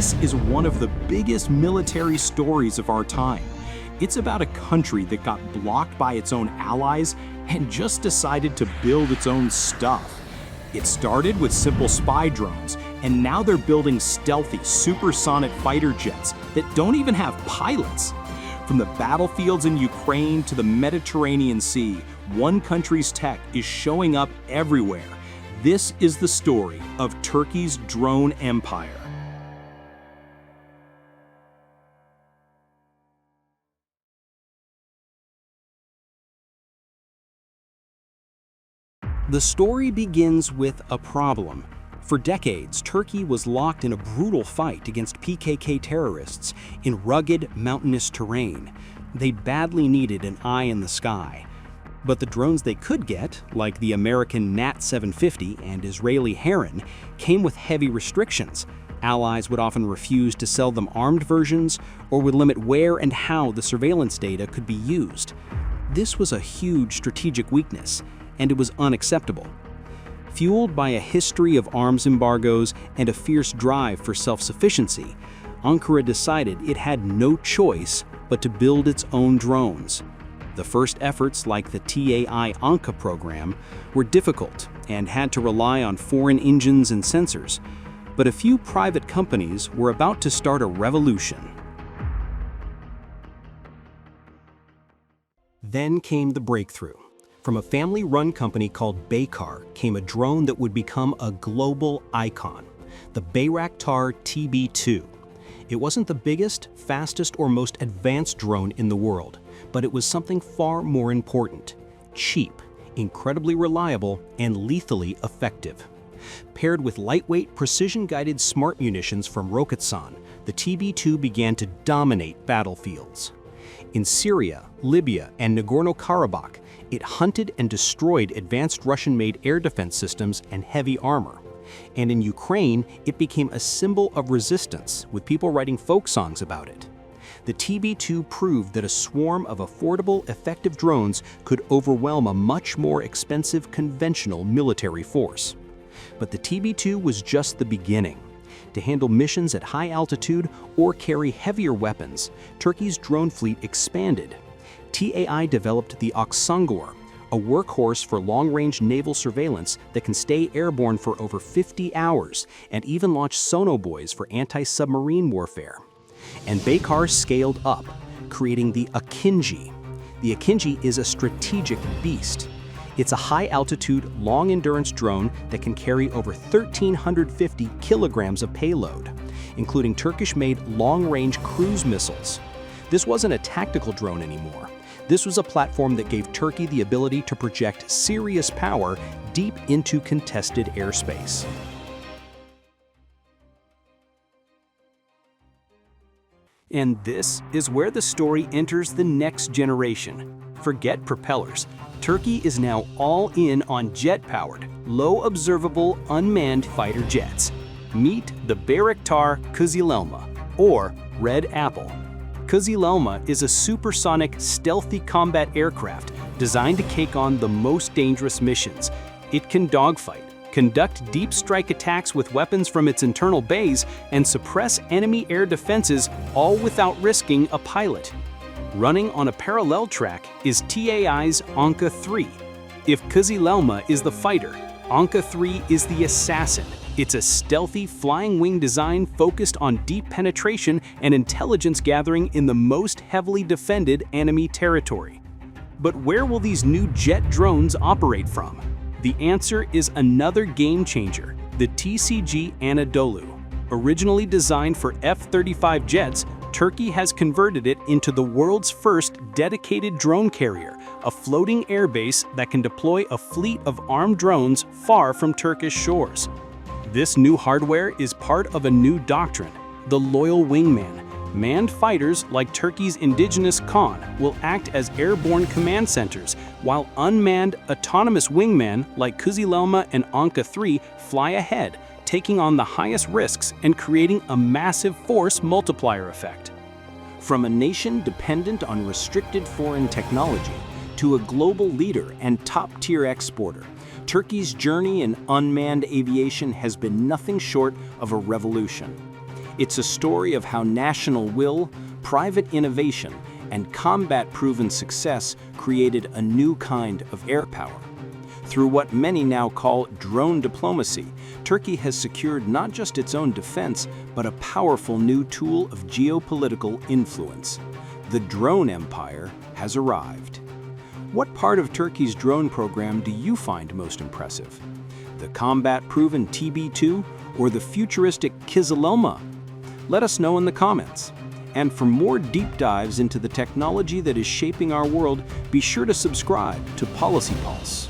This is one of the biggest military stories of our time. It's about a country that got blocked by its own allies and just decided to build its own stuff. It started with simple spy drones, and now they're building stealthy, supersonic fighter jets that don't even have pilots. From the battlefields in Ukraine to the Mediterranean Sea, one country's tech is showing up everywhere. This is the story of Turkey's drone empire. The story begins with a problem. For decades, Turkey was locked in a brutal fight against PKK terrorists in rugged, mountainous terrain. They badly needed an eye in the sky. But the drones they could get, like the American Nat 750 and Israeli Heron, came with heavy restrictions. Allies would often refuse to sell them armed versions or would limit where and how the surveillance data could be used. This was a huge strategic weakness, and it was unacceptable. Fueled by a history of arms embargoes and a fierce drive for self-sufficiency, Ankara decided it had no choice but to build its own drones. The first efforts, like the TAI-ANKA program, were difficult and had to rely on foreign engines and sensors, but a few private companies were about to start a revolution. Then came the breakthrough. From a family-run company called Baykar came a drone that would become a global icon, the Bayraktar TB2. It wasn't the biggest, fastest, or most advanced drone in the world, but it was something far more important: cheap, incredibly reliable, and lethally effective. Paired with lightweight, precision-guided smart munitions from Roketsan, the TB2 began to dominate battlefields. In Syria, Libya, and Nagorno-Karabakh, it hunted and destroyed advanced Russian-made air defense systems and heavy armor. And in Ukraine, it became a symbol of resistance, with people writing folk songs about it. The TB2 proved that a swarm of affordable, effective drones could overwhelm a much more expensive conventional military force. But the TB2 was just the beginning. To handle missions at high altitude or carry heavier weapons, Turkey's drone fleet expanded. TAI developed the Aksungur, a workhorse for long-range naval surveillance that can stay airborne for over 50 hours and even launch sonobuoys for anti-submarine warfare. And Baykar scaled up, creating the Akıncı. The Akıncı is a strategic beast. It's a high-altitude, long-endurance drone that can carry over 1,350 kilograms of payload, including Turkish-made long-range cruise missiles. This wasn't a tactical drone anymore. This was a platform that gave Turkey the ability to project serious power deep into contested airspace. And this is where the story enters the next generation. Forget propellers. Turkey is now all in on jet-powered, low-observable, unmanned fighter jets. Meet the Bayraktar Kızılelma, or Red Apple. Kızılelma is a supersonic, stealthy combat aircraft designed to take on the most dangerous missions. It can dogfight, conduct deep strike attacks with weapons from its internal bays, and suppress enemy air defenses, all without risking a pilot. Running on a parallel track is TAI's Anka 3. If Kızılelma is the fighter, Anka 3 is the assassin. It's a stealthy, flying wing design focused on deep penetration and intelligence gathering in the most heavily defended enemy territory. But where will these new jet drones operate from? The answer is another game changer, the TCG Anadolu. Originally designed for F-35 jets, Turkey has converted it into the world's first dedicated drone carrier, a floating airbase that can deploy a fleet of armed drones far from Turkish shores. This new hardware is part of a new doctrine, the loyal wingman. Manned fighters like Turkey's indigenous Khan will act as airborne command centers, while unmanned autonomous wingmen like Kızılelma and Anka 3 fly ahead, taking on the highest risks and creating a massive force multiplier effect. From a nation dependent on restricted foreign technology to a global leader and top-tier exporter, Turkey's journey in unmanned aviation has been nothing short of a revolution. It's a story of how national will, private innovation, and combat-proven success created a new kind of air power. Through what many now call drone diplomacy, Turkey has secured not just its own defense, but a powerful new tool of geopolitical influence. The drone empire has arrived. What part of Turkey's drone program do you find most impressive? The combat-proven TB2 or the futuristic Kızılelma? Let us know in the comments. And for more deep dives into the technology that is shaping our world, be sure to subscribe to Policy Pulse.